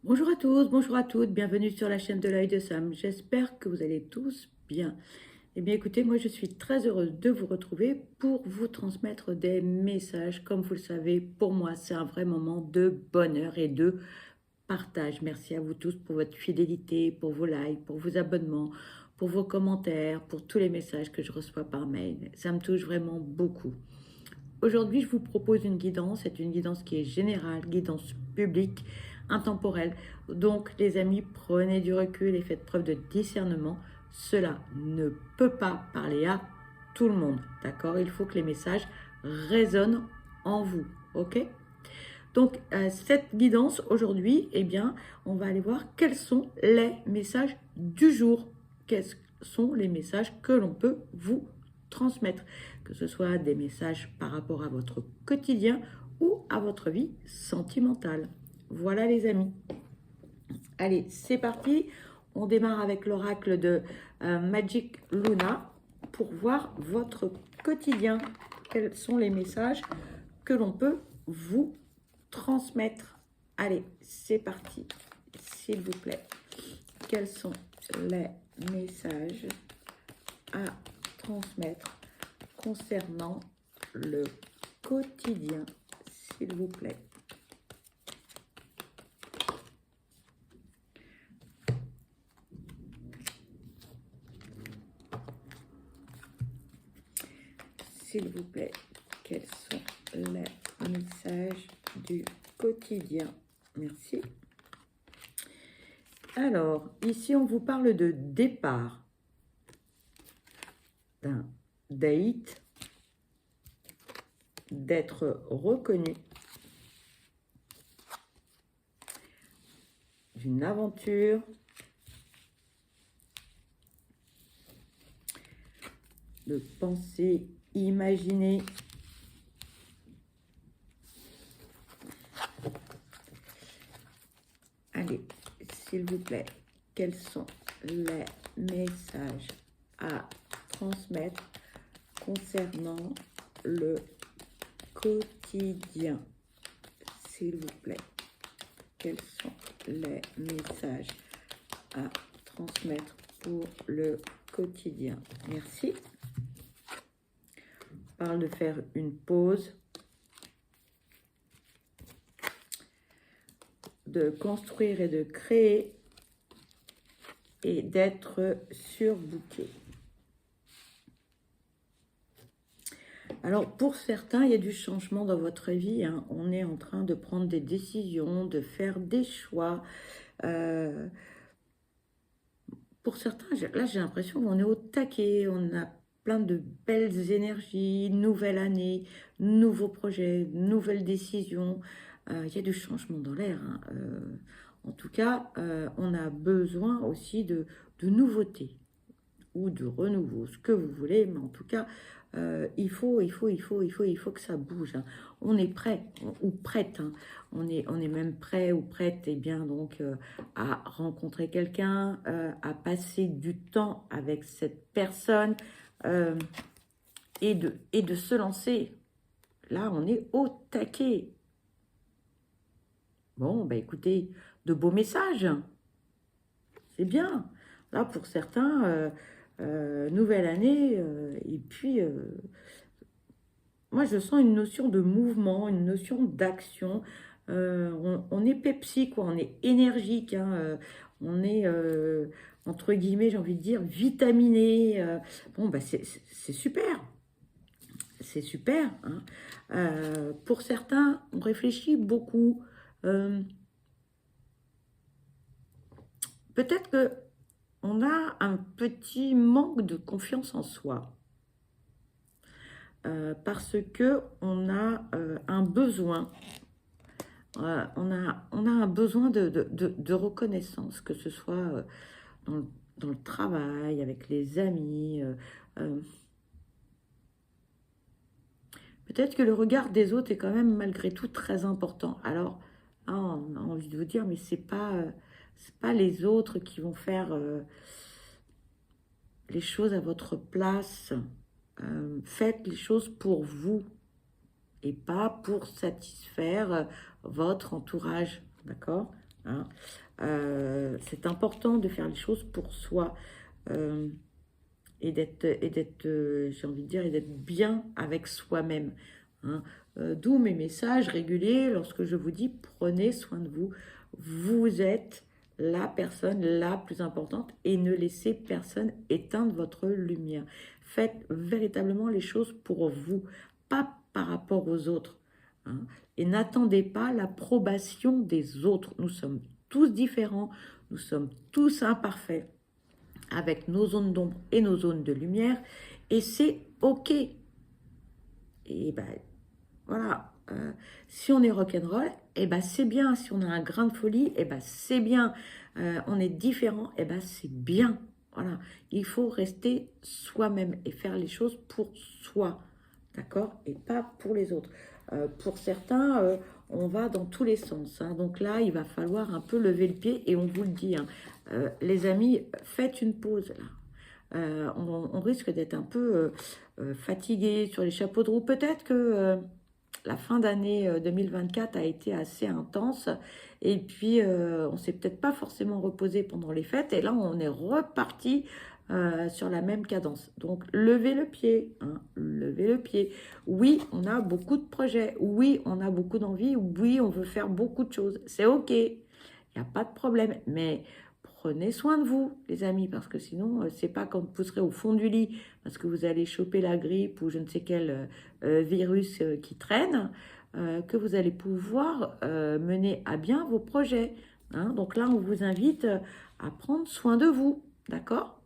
Bonjour à tous, bonjour à toutes, bienvenue sur la chaîne de l'œil de Sam. J'espère que vous allez tous bien. Eh bien écoutez, moi je suis très heureuse de vous retrouver pour vous transmettre des messages. Comme vous le savez, pour moi c'est un vrai moment de bonheur et de partage. Merci à vous tous pour votre fidélité, pour vos likes, pour vos abonnements, pour vos commentaires, pour tous les messages que je reçois par mail. Ça me touche vraiment beaucoup. Aujourd'hui, je vous propose une guidance. C'est une guidance qui est générale, guidance publique, intemporelle. Donc, les amis, prenez du recul et faites preuve de discernement. Cela ne peut pas parler à tout le monde, d'accord? Il faut que les messages résonnent en vous, ok? Donc, cette guidance, aujourd'hui, eh bien, on va aller voir quels sont les messages du jour. Quels sont les messages que l'on peut vous transmettre, que ce soit des messages par rapport à votre quotidien ou à votre vie sentimentale. Voilà les amis. Allez, c'est parti. On démarre avec l'oracle de Magic Luna pour voir votre quotidien. Quels sont les messages que l'on peut vous transmettre. Allez, c'est parti, s'il vous plaît. Quels sont les messages à transmettre concernant le quotidien, s'il vous plaît? S'il vous plaît, quels sont les messages du quotidien? Merci. Alors, ici, on vous parle de départ, d'un date, d'être reconnu, d'une aventure, de penser, imaginer, allez, s'il vous plaît, quels sont les messages à transmettre concernant le quotidien? S'il vous plaît, quels sont les messages à transmettre pour le quotidien? Merci. On parle de faire une pause, de construire et de créer et d'être surbooké. Alors, pour certains, il y a du changement dans votre vie, hein. On est en train de prendre des décisions, de faire des choix. Pour certains, là, j'ai l'impression qu'on est au taquet, on a plein de belles énergies, nouvelle année, nouveaux projets, nouvelles décisions. Il y a du changement dans l'air, hein. En tout cas, on a besoin aussi de nouveautés ou de renouveau, ce que vous voulez, mais en tout cas, il faut que ça bouge, hein. On est prêt ou prête, hein. On est même prêt ou prête, et bien donc à rencontrer quelqu'un, à passer du temps avec cette personne et de se lancer. Là, on est au taquet. Bon, bah écoutez, de beaux messages, c'est bien. Là, pour certains, nouvelle année, et puis moi je sens une notion de mouvement, une notion d'action. On est Pepsi, quoi, on est énergique, hein, on est entre guillemets, j'ai envie de dire, vitaminé. Bon, bah c'est super, c'est super, hein. Pour certains, on réfléchit beaucoup. Peut-être que on a un petit manque de confiance en soi. Parce que on a un besoin, on a un besoin de reconnaissance, que ce soit dans le travail, avec les amis. Euh, Peut-être que le regard des autres est quand même malgré tout très important. Alors, ah, on a envie de vous dire, mais c'est pas les autres qui vont faire les choses à votre place. Faites les choses pour vous et pas pour satisfaire votre entourage, d'accord? hein. C'est important de faire les choses pour soi et d'être, j'ai envie de dire, et d'être bien avec soi-même, hein. D'où mes messages réguliers lorsque je vous dis prenez soin de vous. Vous êtes la personne la plus importante et ne laissez personne éteindre votre lumière. Faites véritablement les choses pour vous, pas par rapport aux autres, hein. Et n'attendez pas l'approbation des autres. Nous sommes tous différents, nous sommes tous imparfaits, avec nos zones d'ombre et nos zones de lumière, et c'est OK. Et ben voilà, si on est rock'n'roll, et ben c'est bien. Si on a un grain de folie, et ben c'est bien. On est différent, et ben c'est bien. Voilà, il faut rester soi-même et faire les choses pour soi, d'accord? Et pas pour les autres. Pour certains, on va dans tous les sens, hein. Donc là, il va falloir un peu lever le pied et on vous le dit, hein. Les amis, faites une pause là. On risque d'être un peu fatigué sur les chapeaux de roue. Peut-être que la fin d'année 2024 a été assez intense et puis on s'est peut-être pas forcément reposé pendant les fêtes et là on est reparti sur la même cadence. Donc levez le pied, hein, levez le pied. Oui, on a beaucoup de projets, oui, on a beaucoup d'envie, oui, on veut faire beaucoup de choses. C'est OK, il n'y a pas de problème, mais prenez soin de vous, les amis, parce que sinon, c'est pas quand vous serez au fond du lit, parce que vous allez choper la grippe ou je ne sais quel virus qui traîne, que vous allez pouvoir mener à bien vos projets, hein. Donc là, on vous invite à prendre soin de vous, d'accord?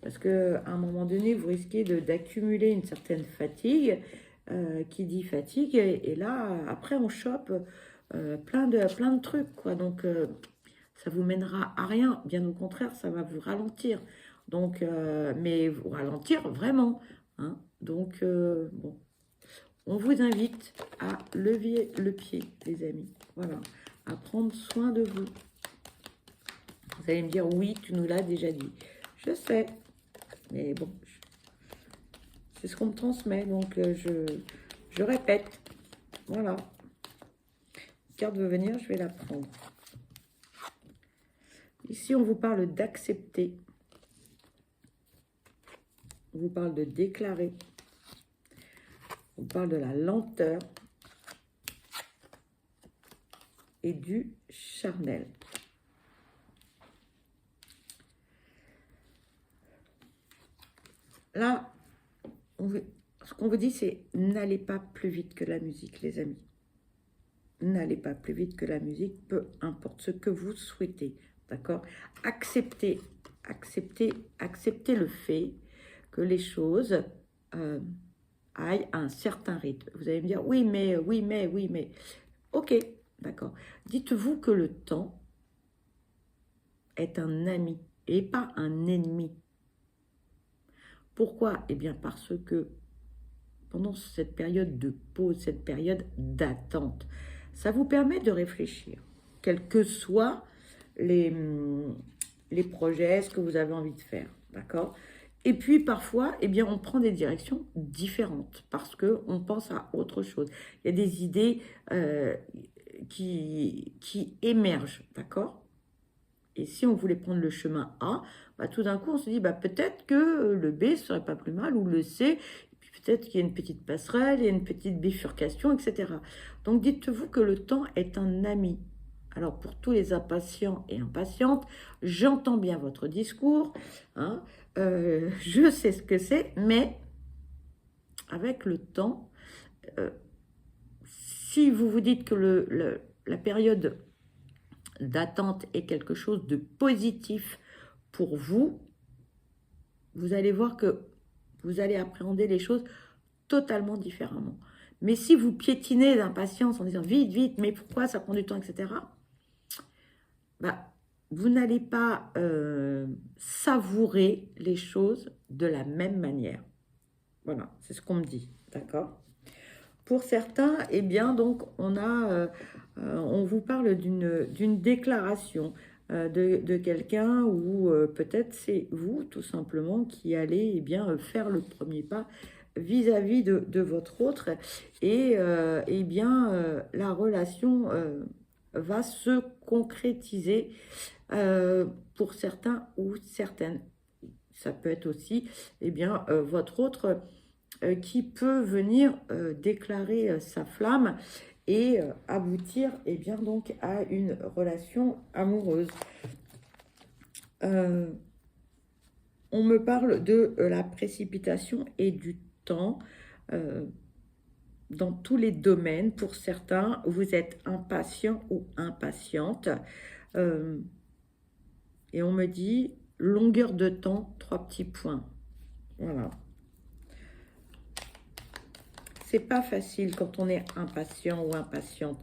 Parce qu'à un moment donné, vous risquez d'accumuler une certaine fatigue, qui dit fatigue, et là, après, on chope plein de trucs, quoi. Donc, ça vous mènera à rien, bien au contraire, ça va vous ralentir. Donc, mais vous ralentir vraiment, hein. Donc, bon, on vous invite à lever le pied, les amis. Voilà, à prendre soin de vous. Vous allez me dire, oui, tu nous l'as déjà dit. Je sais, mais bon, c'est ce qu'on me transmet, donc je répète. Voilà. La carte veut venir, je vais la prendre. Ici, on vous parle d'accepter. On vous parle de déclarer. On parle de la lenteur et du charnel. Là, ce qu'on vous dit, c'est n'allez pas plus vite que la musique, les amis. N'allez pas plus vite que la musique, peu importe ce que vous souhaitez, d'accord? Acceptez le fait que les choses aillent à un certain rythme. Vous allez me dire, oui, mais. Ok, d'accord. Dites-vous que le temps est un ami et pas un ennemi. Pourquoi? Eh bien parce que pendant cette période de pause, cette période d'attente, ça vous permet de réfléchir, quels que soient les projets, ce que vous avez envie de faire, d'accord? Et puis parfois, eh bien, on prend des directions différentes parce qu'on pense à autre chose. Il y a des idées qui émergent, d'accord? Et si on voulait prendre le chemin A, bah, tout d'un coup, on se dit, bah, peut-être que le B serait pas plus mal, ou le C, et puis peut-être qu'il y a une petite passerelle, il y a une petite bifurcation, etc. Donc, dites-vous que le temps est un ami. Alors, pour tous les impatients et impatientes, j'entends bien votre discours, hein, je sais ce que c'est, mais avec le temps, si vous vous dites que la période d'attente est quelque chose de positif pour vous, vous allez voir que vous allez appréhender les choses totalement différemment. Mais si vous piétinez d'impatience en disant vite, vite, mais pourquoi ça prend du temps, etc., bah, vous n'allez pas savourer les choses de la même manière. Voilà, c'est ce qu'on me dit, d'accord? Pour certains, eh bien, donc, on vous parle d'une déclaration de quelqu'un ou peut-être c'est vous, tout simplement, qui allez eh bien, faire le premier pas vis-à-vis de votre autre et eh bien, la relation va se concrétiser pour certains ou certaines. Ça peut être aussi eh bien, votre autre qui peut venir déclarer sa flamme et aboutir eh bien, donc, à une relation amoureuse. On me parle de la précipitation et du temps dans tous les domaines. Pour certains, vous êtes impatient ou impatiente. Et on me dit longueur de temps, 3 petits points. Voilà. C'est pas facile quand on est impatient ou impatiente.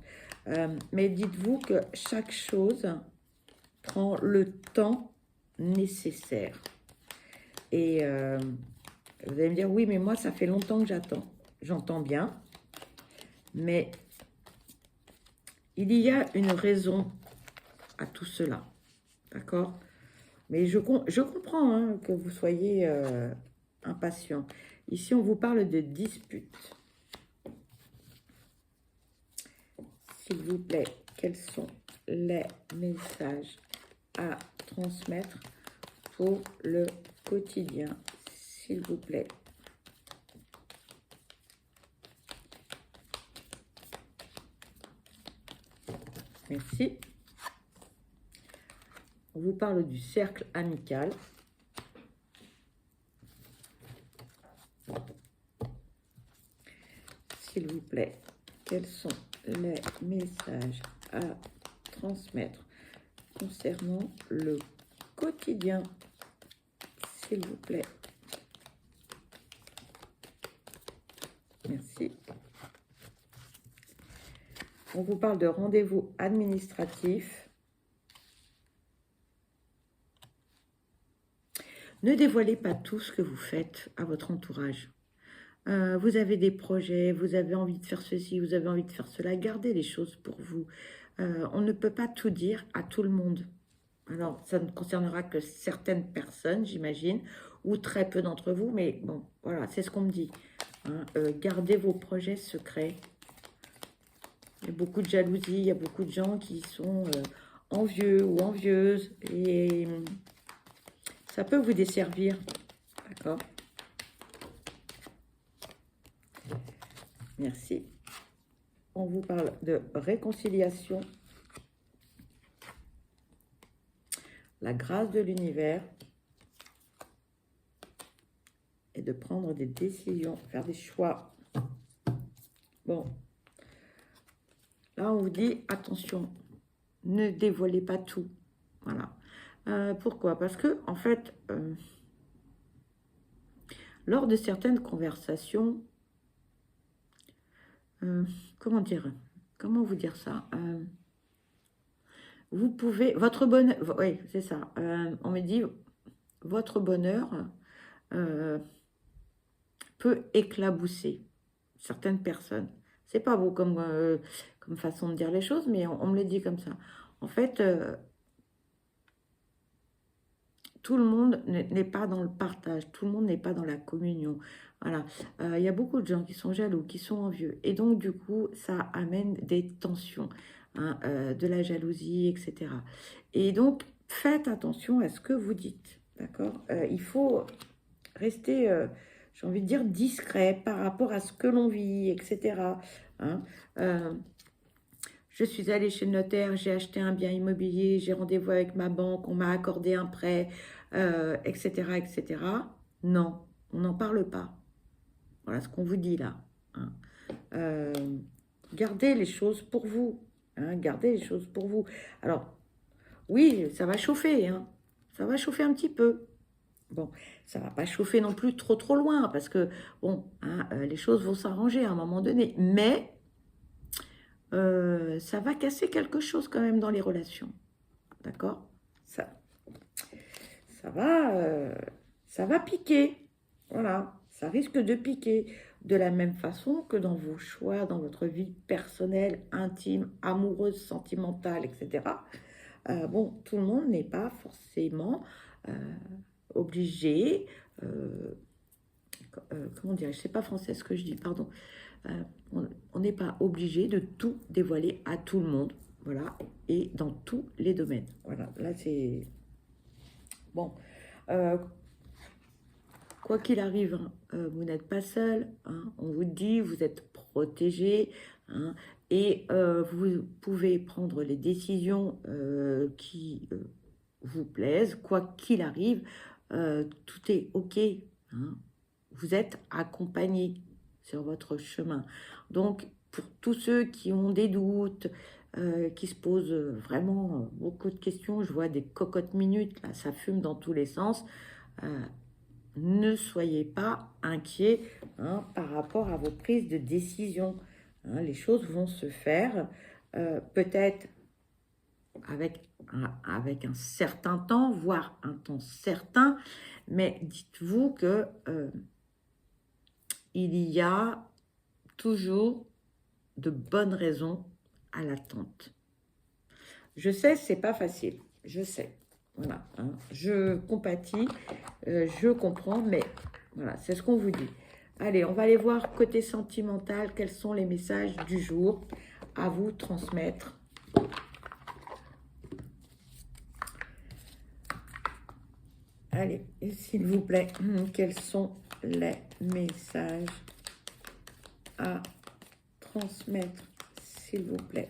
Mais dites-vous que chaque chose prend le temps nécessaire. Et vous allez me dire, oui, mais moi, ça fait longtemps que j'attends. J'entends bien. Mais il y a une raison à tout cela. D'accord? Mais je comprends hein, que vous soyez impatient. Ici, on vous parle de dispute. S'il vous plaît, quels sont les messages à transmettre pour le quotidien, s'il vous plaît? Merci. On vous parle du cercle amical. S'il vous plaît, quels sont les messages à transmettre concernant le quotidien, s'il vous plaît? Merci. On vous parle de rendez-vous administratif. Ne dévoilez pas tout ce que vous faites à votre entourage. Vous avez des projets, vous avez envie de faire ceci, vous avez envie de faire cela. Gardez les choses pour vous. On ne peut pas tout dire à tout le monde. Alors, ça ne concernera que certaines personnes, j'imagine, ou très peu d'entre vous, mais bon, voilà, c'est ce qu'on me dit. Hein. Gardez vos projets secrets. Il y a beaucoup de jalousie, il y a beaucoup de gens qui sont envieux ou envieuses, et ça peut vous desservir, d'accord? Merci. On vous parle de réconciliation, la grâce de l'univers et de prendre des décisions, faire des choix. Bon, là on vous dit attention, ne dévoilez pas tout. Voilà. Pourquoi? Parce que en fait, lors de certaines conversations, comment vous dire ça? Vous pouvez, votre bonheur, oui, c'est ça. On me dit, votre bonheur peut éclabousser certaines personnes. C'est pas beau comme façon de dire les choses, mais on me le dit comme ça. En fait, tout le monde n'est pas dans le partage, tout le monde n'est pas dans la communion. Voilà. Il y a beaucoup de gens qui sont jaloux, qui sont envieux. Et donc, du coup, ça amène des tensions, hein, de la jalousie, etc. Et donc, faites attention à ce que vous dites. D'accord? Il faut rester, j'ai envie de dire, discret par rapport à ce que l'on vit, etc. Hein? Je suis allée chez le notaire, j'ai acheté un bien immobilier, j'ai rendez-vous avec ma banque, on m'a accordé un prêt, etc., etc. Non, on n'en parle pas. Voilà ce qu'on vous dit là. Hein. Gardez les choses pour vous. Hein, gardez les choses pour vous. Alors, oui, ça va chauffer. Hein, ça va chauffer un petit peu. Bon, ça ne va pas chauffer non plus trop loin parce que, bon, hein, les choses vont s'arranger à un moment donné. Mais ça va casser quelque chose quand même dans les relations. D'accord? Ça va piquer. Voilà, ça risque de piquer. De la même façon que dans vos choix, dans votre vie personnelle, intime, amoureuse, sentimentale, etc. Bon, tout le monde n'est pas forcément obligé, comment dire, je ne sais pas français ce que je dis, pardon. On n'est pas obligé de tout dévoiler à tout le monde. voilà, et dans tous les domaines. Voilà, là c'est... Bon, euh, quoi qu'il arrive, hein, vous n'êtes pas seul, hein, on vous dit, vous êtes protégé, hein, et vous pouvez prendre les décisions qui vous plaisent, quoi qu'il arrive, tout est OK, hein, vous êtes accompagné sur votre chemin. Donc, pour tous ceux qui ont des doutes, qui se posent vraiment beaucoup de questions, je vois des cocottes minutes, là, ça fume dans tous les sens, euh, ne soyez pas inquiets, hein, par rapport à vos prises de décision. Hein, les choses vont se faire, peut-être avec un certain temps, voire un temps certain, mais dites-vous que il y a toujours de bonnes raisons à l'attente. Je sais, c'est pas facile, je sais. Voilà, hein, je compatis, je comprends, mais voilà, c'est ce qu'on vous dit. Allez, on va aller voir côté sentimental, quels sont les messages du jour à vous transmettre. Allez, s'il vous plaît, quels sont les messages à transmettre, s'il vous plaît?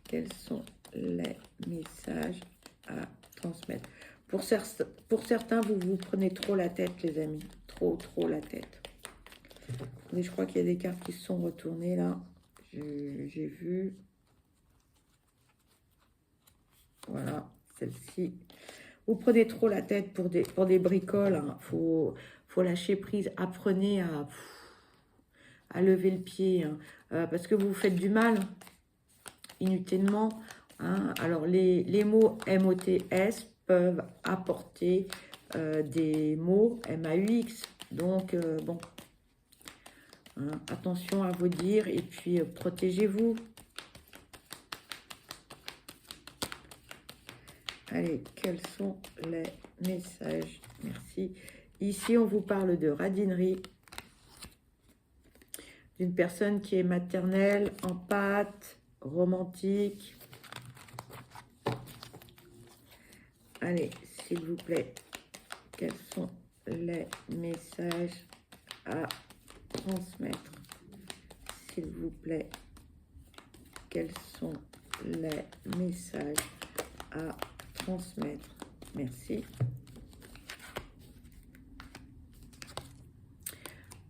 Quels sont les messages à transmettre? Pour certains, vous vous prenez trop la tête, les amis. Trop la tête. Mais je crois qu'il y a des cartes qui se sont retournées, là. J'ai vu. Voilà, celle-ci. Vous prenez trop la tête pour des bricoles. Hein. Faut lâcher prise. Apprenez à lever le pied. Hein. Parce que vous vous faites du mal inutilement. Hein. Alors, les mots MOTS peuvent apporter des mots MAUX. Donc, bon, hein, attention à vous dire et puis protégez-vous. Allez, quels sont les messages? Merci. Ici, on vous parle de radinerie, d'une personne qui est maternelle, empathique, romantique. Allez, s'il vous plaît, quels sont les messages à transmettre? S'il vous plaît, quels sont les messages à transmettre? Merci.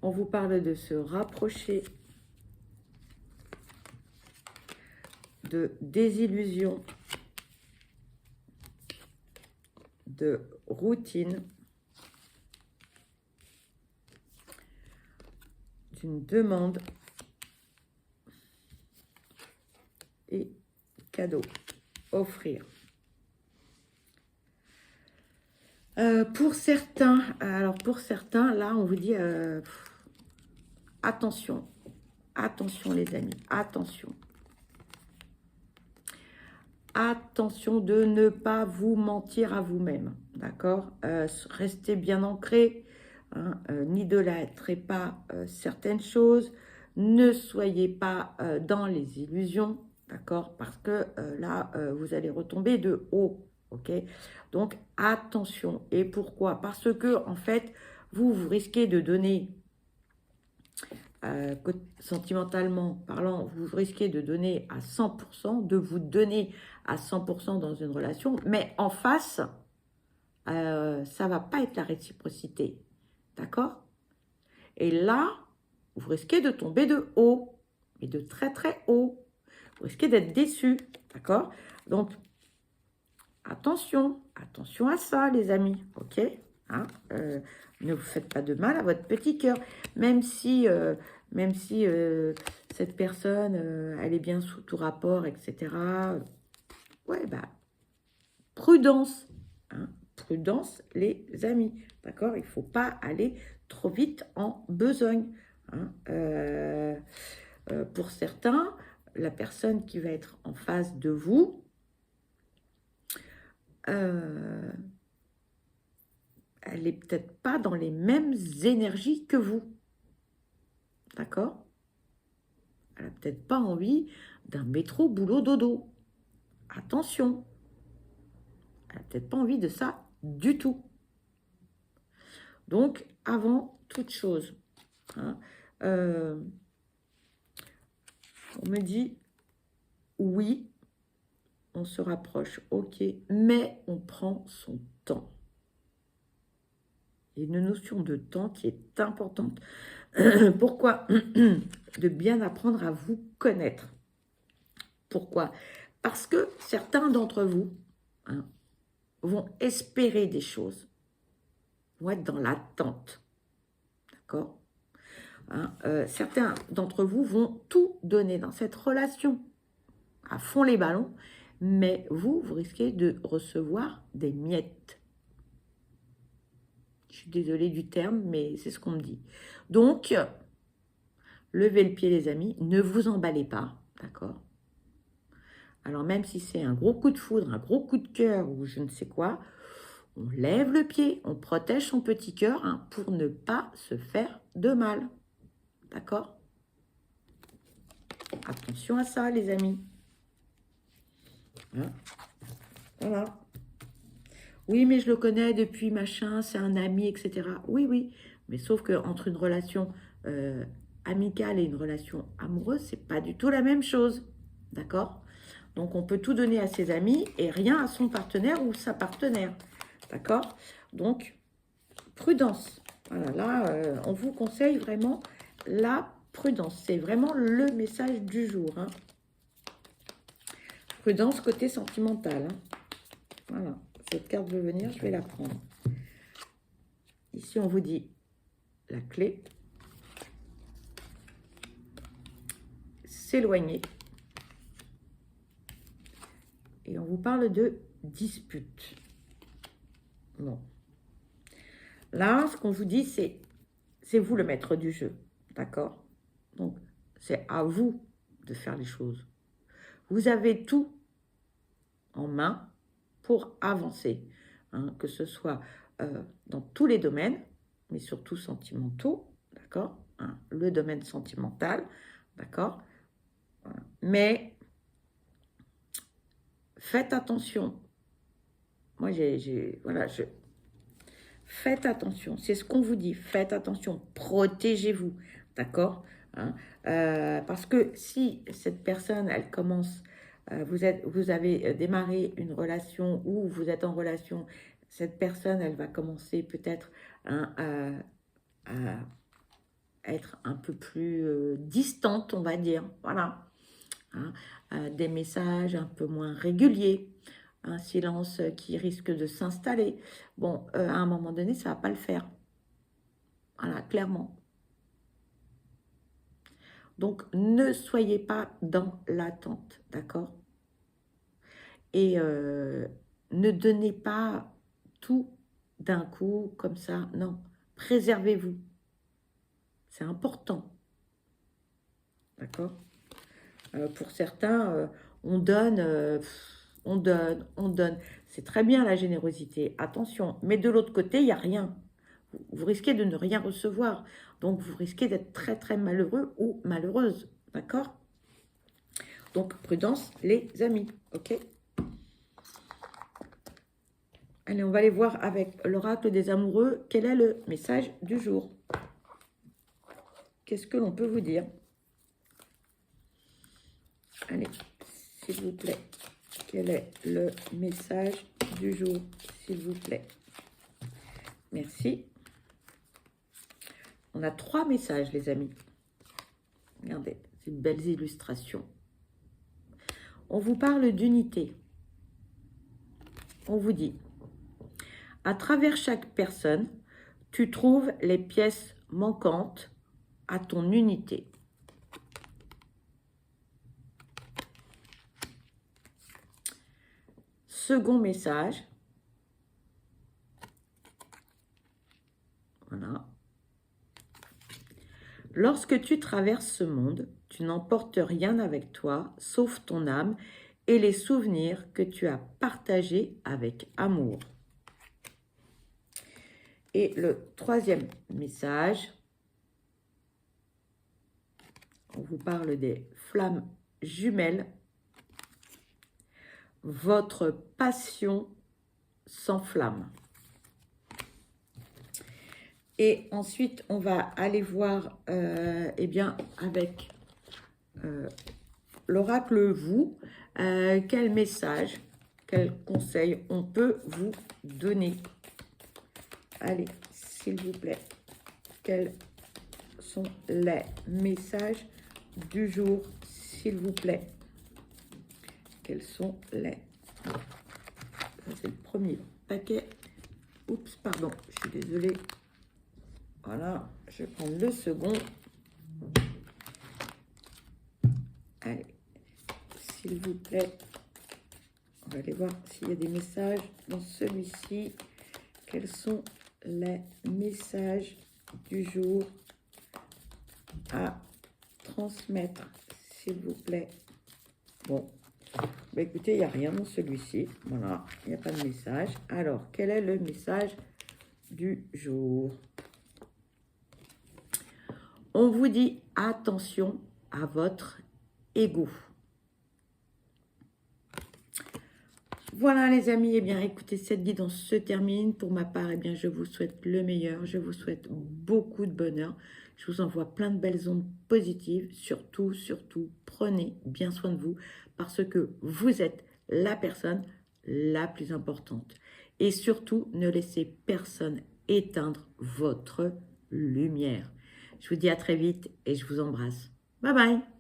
On vous parle de se rapprocher, de désillusion, de routine, d'une demande et cadeau, offrir. Pour certains, là, on vous dit attention, attention les amis, attention. Attention de ne pas vous mentir à vous-même, d'accord? Restez bien ancré, hein, n'idolâtrez pas certaines choses, ne soyez pas dans les illusions, d'accord? Parce que là, vous allez retomber de haut, ok? Donc, attention. Et pourquoi? Parce que, en fait, vous risquez de donner... sentimentalement parlant, vous risquez de donner à 100%, de vous donner à 100% dans une relation, mais en face, ça va pas être la réciprocité, d'accord? Et là, vous risquez de tomber de haut, et de très haut. Vous risquez d'être déçu, d'accord? Donc, attention à ça, les amis, ok? Hein, ne vous faites pas de mal à votre petit cœur, même si cette personne, elle est bien sous tout rapport, etc. Ouais, bah, prudence, hein, prudence, les amis, d'accord? Il ne faut pas aller trop vite en besogne. Hein. Pour certains, la personne qui va être en face de vous, elle n'est peut-être pas dans les mêmes énergies que vous. D'accord? Elle n'a peut-être pas envie d'un métro boulot dodo. Attention, elle n'a peut-être pas envie de ça du tout. Donc, avant toute chose, hein, on me dit oui, on se rapproche, ok, mais on prend son temps. Il y a une notion de temps qui est importante. Pourquoi? De bien apprendre à vous connaître. Pourquoi? Parce que certains d'entre vous, hein, vont espérer des choses, vont être dans l'attente. D'accord? Hein, certains d'entre vous vont tout donner dans cette relation, à fond les ballons, mais vous risquez de recevoir des miettes. Je suis désolée du terme, mais c'est ce qu'on me dit. Donc, levez le pied, les amis, ne vous emballez pas, d'accord? Alors, même si c'est un gros coup de foudre, un gros coup de cœur ou je ne sais quoi, on lève le pied, on protège son petit cœur, hein, pour ne pas se faire de mal. D'accord? Attention à ça, les amis. Hein? Voilà. Oui, mais je le connais depuis machin, c'est un ami, etc. Oui, oui. Mais sauf qu'entre une relation amicale et une relation amoureuse, c'est pas du tout la même chose. D'accord? Donc, on peut tout donner à ses amis et rien à son partenaire ou sa partenaire. D'accord? Donc, prudence. Voilà, là, on vous conseille vraiment la prudence. C'est vraiment le message du jour. Hein. Prudence côté sentimental. Hein. Voilà. Cette carte veut venir, je vais la prendre. Ici, on vous dit la clé. S'éloigner. Et on vous parle de dispute. Bon. Là, ce qu'on vous dit, c'est vous le maître du jeu. D'accord? Donc, c'est à vous de faire les choses. Vous avez tout en main pour avancer. Hein, que ce soit dans tous les domaines, mais surtout sentimentaux. D'accord? Hein, le domaine sentimental. D'accord? Voilà. Mais faites attention. Moi, voilà, faites attention. C'est ce qu'on vous dit. Faites attention. Protégez-vous. D'accord? Hein, parce que si cette personne, elle commence, vous avez démarré une relation ou vous êtes en relation, cette personne, elle va commencer peut-être hein, à être un peu plus distante, on va dire. Voilà. Hein, des messages un peu moins réguliers, un silence qui risque de s'installer. Bon, à un moment donné, ça ne va pas le faire. Voilà, clairement. Donc, ne soyez pas dans l'attente, d'accord? Et ne donnez pas tout d'un coup, comme ça. Non, préservez-vous. C'est important, d'accord? Pour certains, on donne, on donne, on donne. C'est très bien la générosité, attention. Mais de l'autre côté, il n'y a rien. Vous risquez de ne rien recevoir. Donc, vous risquez d'être très, très malheureux ou malheureuse. D'accord? Donc, prudence, les amis. OK? Allez, on va aller voir avec l'oracle des amoureux. Quel est le message du jour? Qu'est-ce que l'on peut vous dire? Allez, s'il vous plaît. Quel est le message du jour, s'il vous plaît? Merci. On a 3 messages, les amis. Regardez, c'est une belle illustration. On vous parle d'unité. On vous dit, à travers chaque personne, tu trouves les pièces manquantes à ton unité. Second message. Voilà. Lorsque tu traverses ce monde, tu n'emportes rien avec toi, sauf ton âme et les souvenirs que tu as partagés avec amour. Et le troisième message, on vous parle des flammes jumelle, votre passion s'enflamme. Et ensuite, on va aller voir, eh bien, avec l'oracle vous, quel message, quel conseil on peut vous donner. Allez, s'il vous plaît, quels sont les messages du jour, s'il vous plaît. Quels sont les... C'est le premier paquet. Oups, pardon, je suis désolée. Voilà, je vais prendre le second. Allez, s'il vous plaît, on va aller voir s'il y a des messages dans celui-ci. Quels sont les messages du jour à transmettre, s'il vous plaît? Bon, bah écoutez, il n'y a rien dans celui-ci. Voilà, il n'y a pas de message. Alors, quel est le message du jour? On vous dit attention à votre ego. Voilà les amis, eh bien écoutez, cette guidance se termine. Pour ma part, eh bien je vous souhaite le meilleur, je vous souhaite beaucoup de bonheur. Je vous envoie plein de belles ondes positives. Surtout, prenez bien soin de vous parce que vous êtes la personne la plus importante. Et surtout, ne laissez personne éteindre votre lumière. Je vous dis à très vite et je vous embrasse. Bye bye.